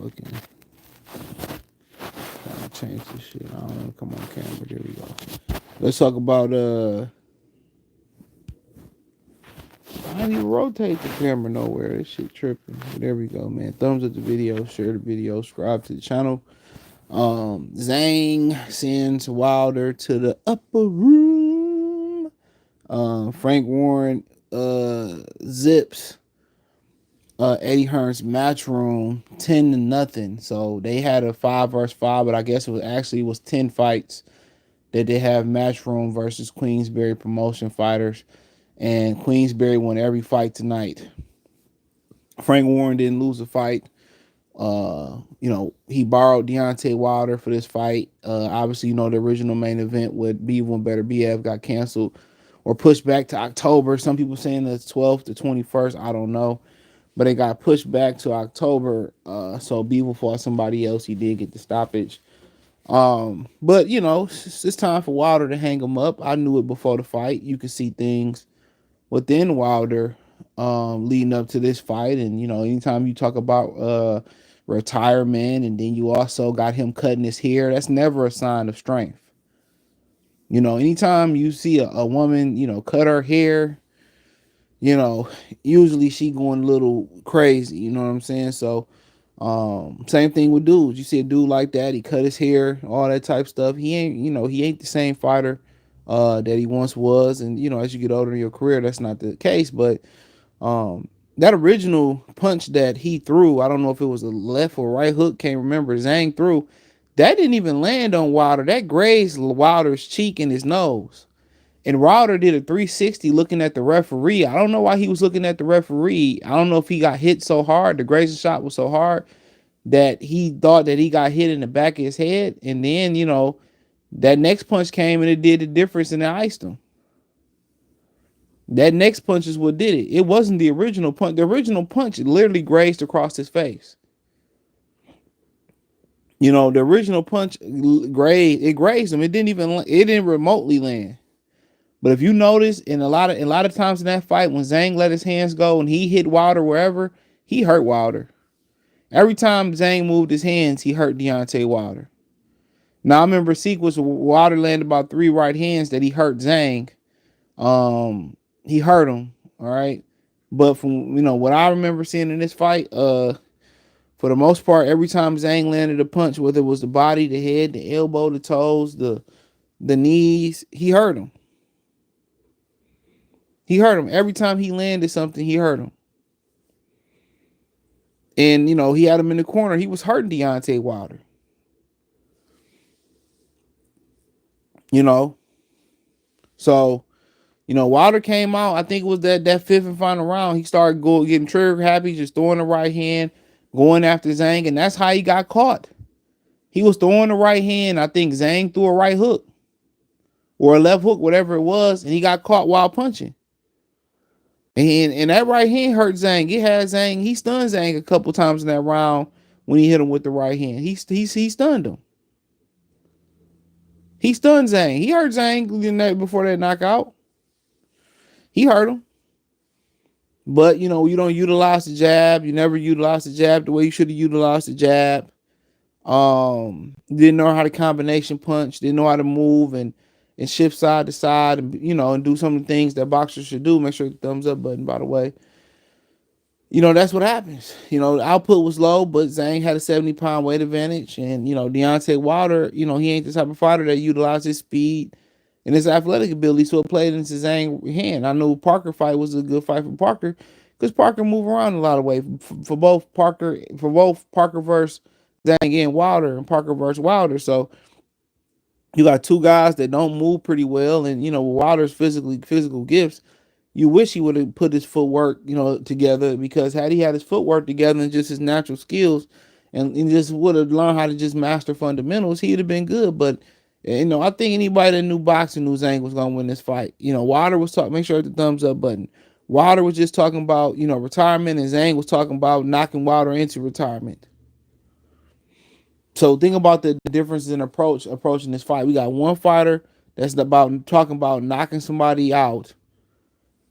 fucking trying to change this shit. I don't want to come on camera. There we go. Let's talk about I didn't even rotate the camera nowhere. This shit tripping. But there we go, man. Thumbs up the video, share the video, subscribe to the channel. Zhang sends Wilder to the upper room. Frank Warren zips Eddie Hearn's Matchroom 10-0. So they had a 5 versus 5, but I guess it was 10 fights that they have Matchroom versus Queensberry promotion fighters. And Queensberry won every fight tonight. Frank Warren didn't lose a fight. He borrowed Deontay Wilder for this fight. Obviously, the original main event with B1 Better BF got canceled or pushed back to October. Some people saying the 12th to 21st. I don't know. But it got pushed back to October. So Beaver fought somebody else. He did get the stoppage. But it's time for Wilder to hang him up. I knew it before the fight. You could see things within Wilder leading up to this fight. And anytime you talk about retirement, and then you also got him cutting his hair, that's never a sign of strength. Anytime you see a woman cut her hair, usually she going a little crazy, you know what I'm saying? So same thing with dudes. You see a dude like that, he cut his hair, all that type stuff. He ain't the same fighter that he once was. And as you get older in your career, that's not the case. But that original punch that he threw, I don't know if it was a left or right hook, can't remember, Zhang threw, that didn't even land on Wilder. That grazed Wilder's cheek and his nose. And Wilder did a 360 looking at the referee. I don't know why he was looking at the referee. I don't know if he got hit so hard, the grazing shot was so hard, that he thought that he got hit in the back of his head. And then, that next punch came and it did the difference and it iced him. That next punch is what did it. It wasn't the original punch. The original punch literally grazed across his face. The original punch grazed him. It didn't remotely land. But if you notice, in a lot of times in that fight, when Zhang let his hands go and he hit Wilder wherever, he hurt Wilder. Every time Zhang moved his hands, he hurt Deontay Wilder. Now I remember sequence Wilder landed about 3 right hands that he hurt Zhang. He hurt him, all right. But from what I remember seeing in this fight, for the most part, every time Zhang landed a punch, whether it was the body, the head, the elbow, the toes, the knees, he hurt him. He hurt him. Every time he landed something, he hurt him. And, he had him in the corner. He was hurting Deontay Wilder. So, Wilder came out, I think it was that 5th and final round. He started getting trigger happy, just throwing the right hand, going after Zhang. And that's how he got caught. He was throwing the right hand. I think Zhang threw a right hook or a left hook, whatever it was. And he got caught while punching. And that right hand hurt Zhang. It had Zhang. He stunned Zhang a couple times in that round when he hit him with the right hand. He stunned him. He stunned Zhang. He hurt Zhang before that knockout. He hurt him. But, you don't utilize the jab. You never utilize the jab the way you should have utilized the jab. Didn't know how to combination punch. Didn't know how to move and shift side to side and, and do some of the things that boxers should do. Make sure the thumbs up button, by the way. That's what happens. The output was low, but Zhang had a 70-pound weight advantage. And, Deontay Wilder, he ain't the type of fighter that utilizes his speed and his athletic ability, so it played into Zhang's hand. I know Parker fight was a good fight for Parker because Parker moved around a lot of ways for both Parker versus Zhang and Wilder, and Parker versus Wilder. So you got 2 guys that don't move pretty well, and Wilder's physical gifts. You wish he would have put his footwork, together, because had he had his footwork together and just his natural skills, and just would have learned how to just master fundamentals, he'd have been good. But I think anybody that knew boxing knew Zhang was gonna win this fight. Wilder was talking. Make sure to hit the thumbs up button. Wilder was just talking about retirement, and Zhang was talking about knocking Wilder into retirement. So think about the differences in approaching this fight. We got one fighter that's talking about knocking somebody out,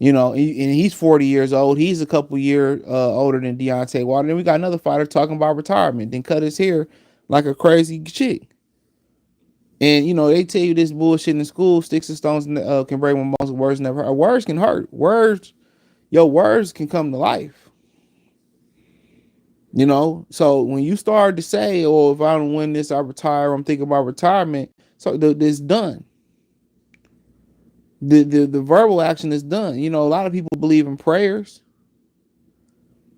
You know, and he's 40 years old. He's a couple years older than Deontay Wilder. Then we got another fighter talking about retirement, then cut his hair like a crazy chick. And you know, they tell you this bullshit in school. Sticks and stones can break my bones. Words never hurt. Words can hurt. Your words can come to life. You know, so when you start to say, "Oh, if I don't win this, I retire," I'm thinking about retirement. So this done. The verbal action is done. You know, a lot of people believe in prayers.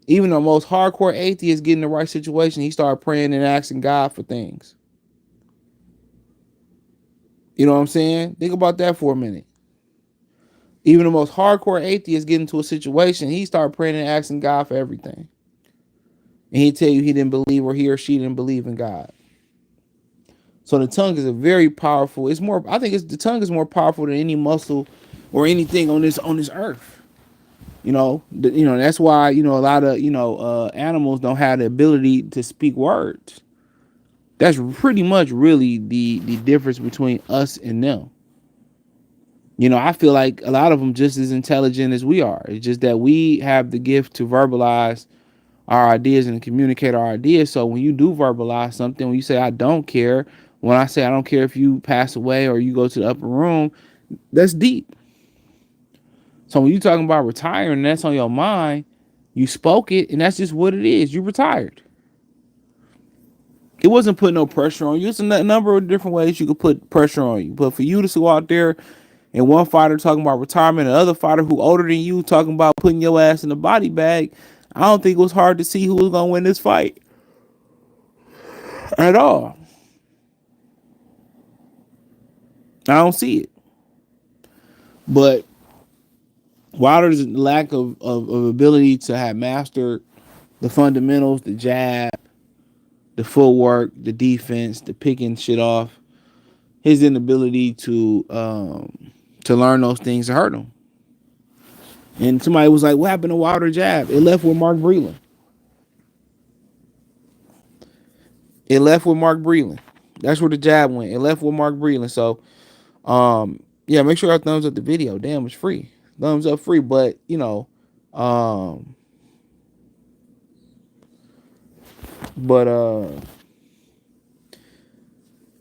Even the most hardcore atheist get in the right situation, he started praying and asking God for things. You know what I'm saying? Think about that for a minute. Even the most hardcore atheist get into a situation, he started praying and asking God for everything. And he'd tell you he didn't believe, or he or she didn't believe in God. So the tongue is a very powerful. It's more. I think the tongue is more powerful than any muscle or anything on this earth. You know. That's why a lot of animals don't have the ability to speak words. That's pretty much really the difference between us and them. You know, I feel like a lot of them just as intelligent as we are. It's just that we have the gift to verbalize our ideas and communicate our ideas. So when you do verbalize something, when you say I don't care, when I say I don't care if you pass away or you go to the upper room, that's deep. So when you're talking about retiring and that's on your mind, you spoke it, and that's just what it is. You retired. It wasn't putting no pressure on you. It's a number of different ways you could put pressure on you. But for you to go out there and one fighter talking about retirement, another fighter who older than you talking about putting your ass in the body bag, I don't think it was hard to see who was going to win this fight at all. I don't see it. But Wilder's lack of ability to have mastered the fundamentals, the jab, the footwork, the defense, the picking shit off, his inability to learn those things hurt him. And somebody was like, "What happened to Wilder jab?" It left with Mark Breland. That's where the jab went. It left with Mark Breland. So, yeah, make sure y'all thumbs up the video. Damn, it's free. Thumbs up free. But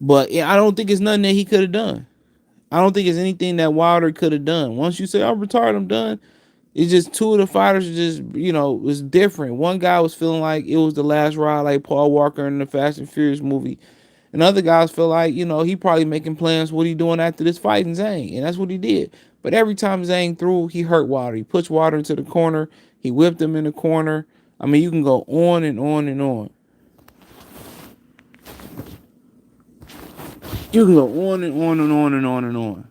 but yeah, I don't think it's nothing that he could have done. I don't think it's anything that Wilder could have done. Once you say I'm retired, I'm done. It's just two of the fighters just, it was different. One guy was feeling like it was the last ride, like Paul Walker in the Fast and Furious movie. And other guys feel like, he probably making plans what he doing after this fight in Zhang. And that's what he did. But every time Zhang threw, he hurt Wilder. He pushed Wilder into the corner. He whipped him in the corner. I mean, you can go on and on and on. You can go on and on and on and on and on.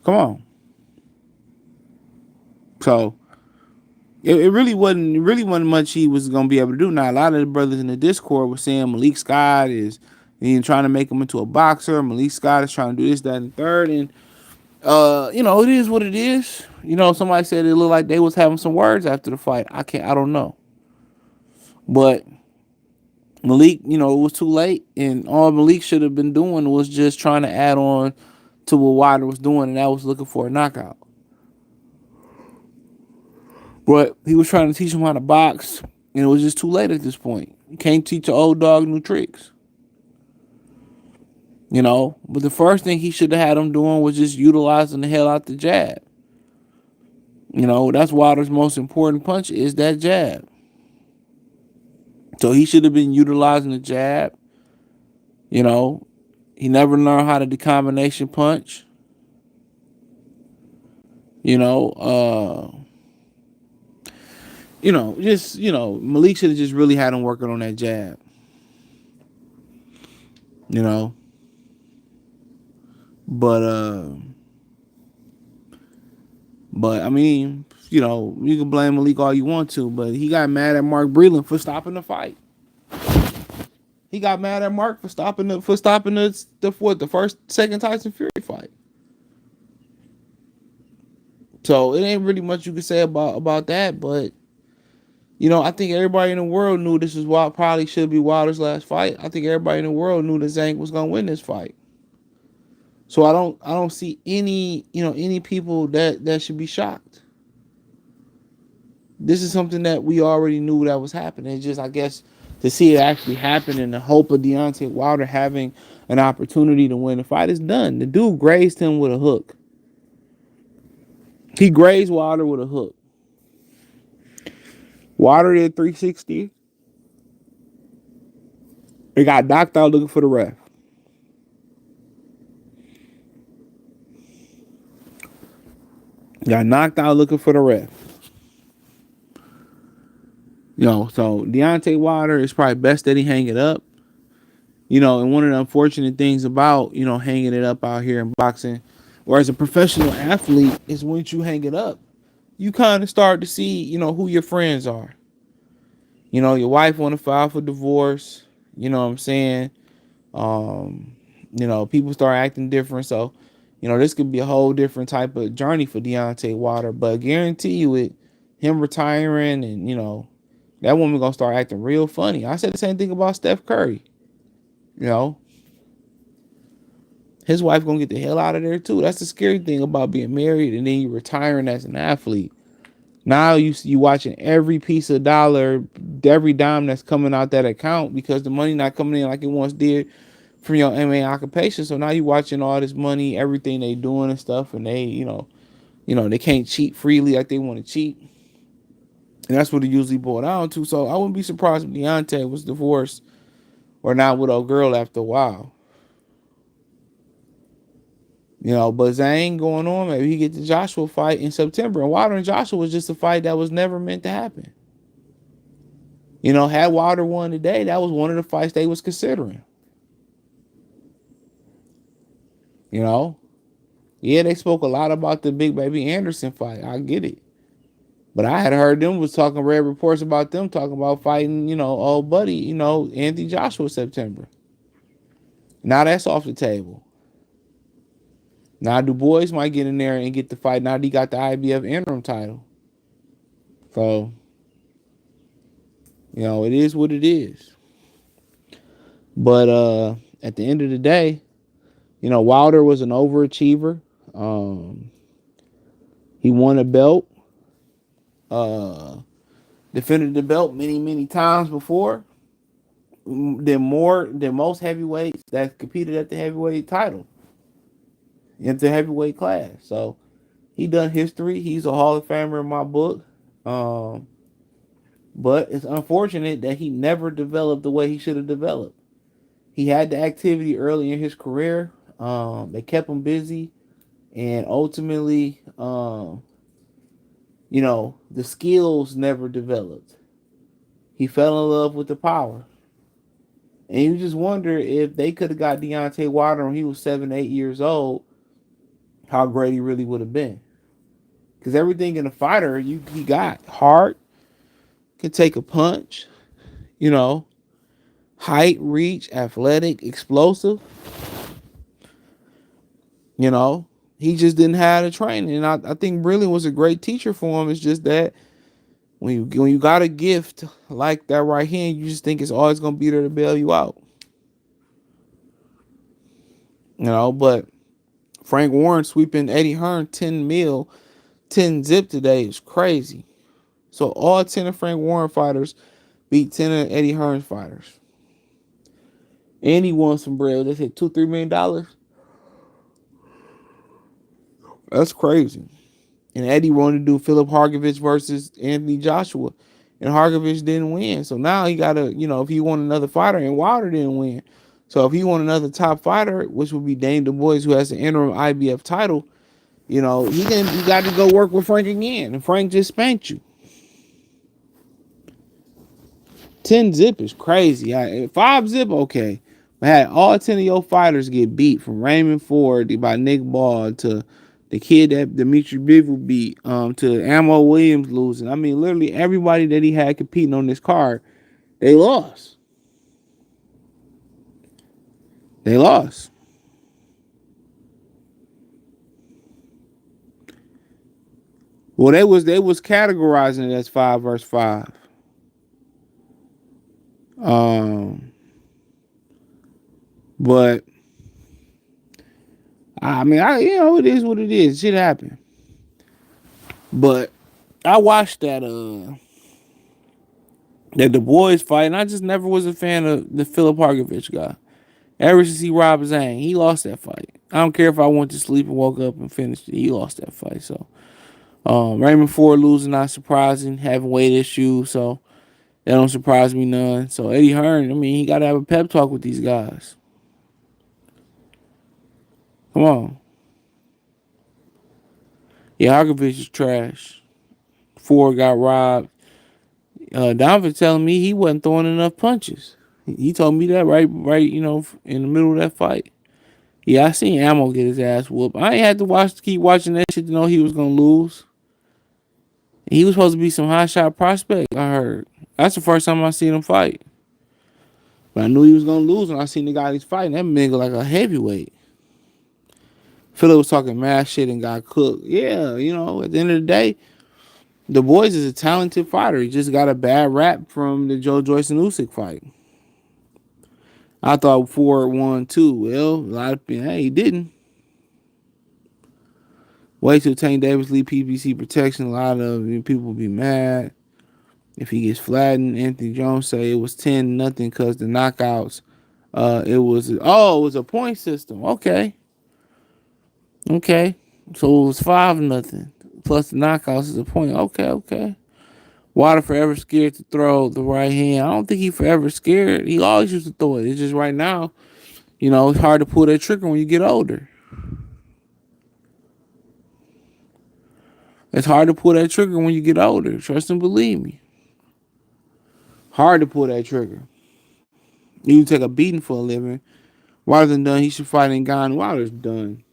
Come on. So it really wasn't much he was gonna be able to do. Now a lot of the brothers in the Discord were saying Malik Scott is trying to make him into a boxer. Malik Scott is trying to do this, that, and third. And it is what it is. Somebody said it looked like they was having some words after the fight. I don't know. But Malik, it was too late, and all Malik should have been doing was just trying to add on to what Wilder was doing, and that was looking for a knockout. But he was trying to teach him how to box, and it was just too late at this point. You can't teach an old dog new tricks. But the first thing he should have had him doing was just utilizing the hell out the jab. That's Wilder's most important punch is that jab. So he should have been utilizing the jab. He never learned how to do combination punch. Malik should have just really had him working on that jab. But I mean, you can blame Malik all you want to, but he got mad at Mark Breland for stopping the fight. He got mad at Mark for stopping the second Tyson Fury fight. So it ain't really much you can say about that, but I think everybody in the world knew this was what probably should be Wilder's last fight. I think everybody in the world knew that Zhang was gonna win this fight. So I don't see any people that should be shocked. This is something that we already knew that was happening. It's just, I guess, to see it actually happen and the hope of Deontay Wilder having an opportunity to win the fight is done. The dude grazed him with a hook. He grazed Wilder with a hook. Wilder did 360. He got knocked out looking for the ref. Got knocked out looking for the ref. So Deontay Wilder, is probably best that he hang it up. And one of the unfortunate things about, hanging it up out here in boxing, or as a professional athlete, is once you hang it up, you kind of start to see, who your friends are. Your wife want to file for divorce. You know what I'm saying? People start acting different. So, this could be a whole different type of journey for Deontay Wilder. But I guarantee you it, him retiring and, that woman going to start acting real funny. I said the same thing about Steph Curry. His wife going to get the hell out of there too. That's the scary thing about being married and then you retiring as an athlete. Now you watching every piece of dollar, every dime that's coming out that account because the money not coming in like it once did from your MMA occupation. So now you watching all this money, everything they doing and stuff, and they can't cheat freely like they want to cheat. And that's what it usually boils down to. So I wouldn't be surprised if Deontay was divorced or not with a girl after a while. But Zhang going on, maybe he get the Joshua fight in September. And Wilder and Joshua was just a fight that was never meant to happen. Had Wilder won today, that was one of the fights they was considering. Yeah, they spoke a lot about the Big Baby Anderson fight. I get it. But I had heard them was talking, read reports about them talking about fighting, old buddy, Anthony Joshua September. Now that's off the table. Now Du Bois might get in there and get the fight. Now he got the IBF interim title. So, it is what it is. But at the end of the day, Wilder was an overachiever. He won a belt. Defended the belt many, many times before. Than most heavyweights that competed at the heavyweight title. Into heavyweight class. So he done history. He's a Hall of Famer in my book. But it's unfortunate that he never developed the way he should have developed. He had the activity early in his career. They kept him busy. And ultimately, the skills never developed. He fell in love with the power. And you just wonder if they could have got Deontay Wilder when he was 7, 8 years old, how great he really would have been. Because everything in a fighter, he got heart, can take a punch, height, reach, athletic, explosive. He just didn't have the training. And I think really was a great teacher for him. It's just that when you got a gift like that right hand, you just think it's always going to be there to bail you out. But Frank Warren sweeping Eddie Hearn 10 mil, 10 zip today is crazy. So all 10 of Frank Warren fighters beat 10 of Eddie Hearn's fighters. And he won some bread. They said $2-3 million. That's crazy. And Eddie wanted to do Philip Hargovich versus Anthony Joshua. And Hargovich didn't win. So now he got to, if he won another fighter, and Wilder didn't win. So if he won another top fighter, which would be Dane Du Bois, who has the interim IBF title, he got to go work with Frank again. And Frank just spanked you. 10 zip is crazy. 5 zip, okay. But had all 10 of your fighters get beat, from Raymond Ford by Nick Ball to the kid that Dimitri Bivol beat, to Ammo Williams losing. I mean, literally everybody that he had competing on this card, they lost. They lost. Well, they was categorizing it as 5 versus 5. But I mean, it is what it is. Shit happened. But I watched that the boys fight, and I just never was a fan of the Philip Hargovich guy. Ever since he robbed Zhang, he lost that fight. I don't care if I went to sleep and woke up and finished it. He lost that fight. So Raymond Ford losing not surprising, having weight issues, so that don't surprise me none. So Eddie Hearn, I mean, he got to have a pep talk with these guys. Come on. Yeah, Hargovich is trash. Ford got robbed. Donovan telling me he wasn't throwing enough punches. He told me that right, in the middle of that fight. Yeah, I seen Ammo get his ass whooped. I ain't had to keep watching that shit to know he was gonna lose. He was supposed to be some high shot prospect, I heard. That's the first time I seen him fight. But I knew he was gonna lose when I seen the guy he's fighting. That nigga like a heavyweight. Philip was talking mad shit and got cooked. Yeah, at the end of the day, the boys is a talented fighter. He just got a bad rap from the Joe Joyce and Usyk fight. I thought Ford won too. Well, a lot of people, he didn't. Wait till Tank Davis leave PBC protection. A lot of people will be mad if he gets flattened. Anthony Jones say it was 10-0 because the knockouts. It was a point system. Okay. So it was 5-0 plus the knockouts is a point. Okay. Water forever scared to throw the right hand. I don't think he forever scared. He always used to throw it. It's just right now, it's hard to pull that trigger when you get older. It's hard to pull that trigger when you get older. Trust and believe me. Hard to pull that trigger. You take a beating for a living. Wilder's done. He should fight in Ghana. Wilder's done.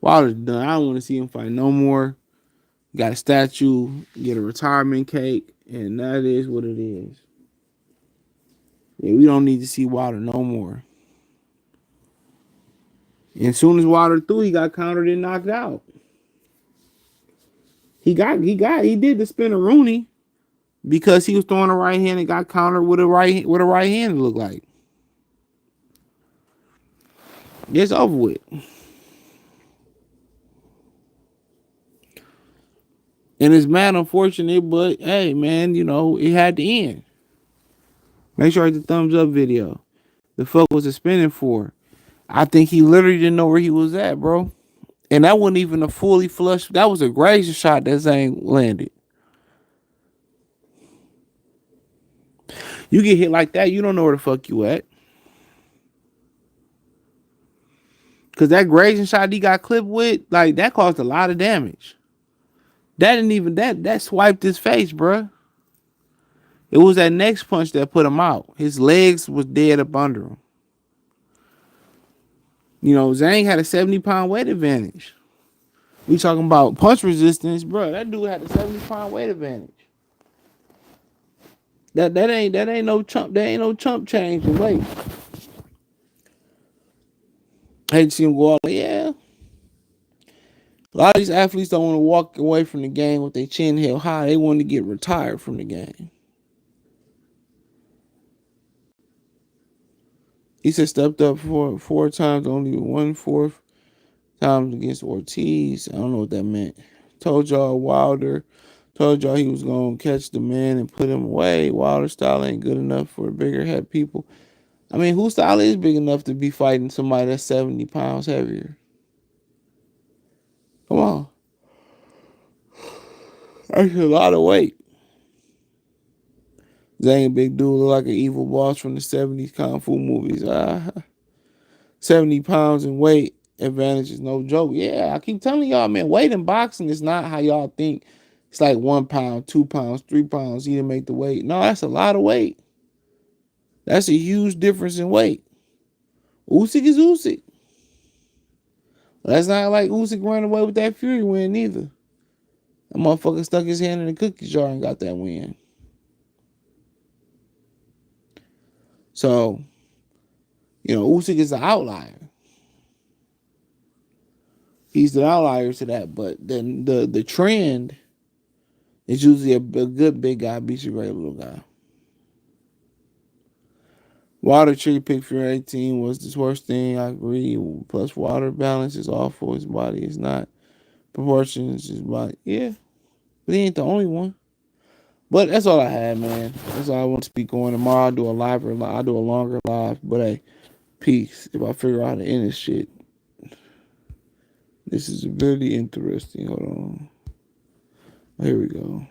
I don't want to see him fight no more. Got a statue, get a retirement cake, and that is what it is. Yeah, we don't need to see Wilder no more. And as soon as Wilder threw, he got countered and knocked out. He did the spinner Rooney because he was throwing a right hand and got countered with a right hand. It looked like it's over with. And it's mad unfortunate, but hey, man, it had to end. Make sure I hit the thumbs up video. The fuck was it spinning for? I think he literally didn't know where he was at, bro. And that wasn't even a fully flush. That was a grazing shot that Zhang landed. You get hit like that, you don't know where the fuck you at. Because that grazing shot he got clipped with, like, that caused a lot of damage. That didn't even, that swiped his face, bro. It was that next punch that put him out. His legs was dead up under him. Zhang had a 70-pound weight advantage. We talking about punch resistance, bro. That dude had a 70-pound weight advantage. That ain't no chump. That ain't no chump change in weight. I hate to see him go out. Yeah. A lot of these athletes don't want to walk away from the game with their chin held high. They want to get retired from the game. He said stepped up four times, only 1/4 times against Ortiz. I don't know what that meant. Told y'all Wilder. Told y'all he was going to catch the man and put him away. Wilder's style ain't good enough for bigger head people. I mean, whose style is big enough to be fighting somebody that's 70 pounds heavier? Come on. That's a lot of weight. Zhang big dude look like an evil boss from the 70s Kung Fu movies. 70 pounds in weight advantage is no joke. Yeah, I keep telling y'all, man, weight in boxing is not how y'all think. It's like 1 pound, 2 pounds, 3 pounds. You didn't make the weight. No, that's a lot of weight. That's a huge difference in weight. Usyk is Usyk. That's not like Usyk ran away with that Fury win either. That motherfucker stuck his hand in the cookie jar and got that win. So, Usyk is the outlier. He's the outlier to that. But then the trend is usually a good big guy beats a great little guy. Water tree pick for 18 was the worst thing. I agree. Plus, water balance is awful. His body is not proportions. His body, yeah, but he ain't the only one. But that's all I had, man. That's all I want to speak on. Tomorrow I'll do a I'll do a longer live. But hey, peace. If I figure out how to end this shit, this is really interesting. Hold on. Here we go.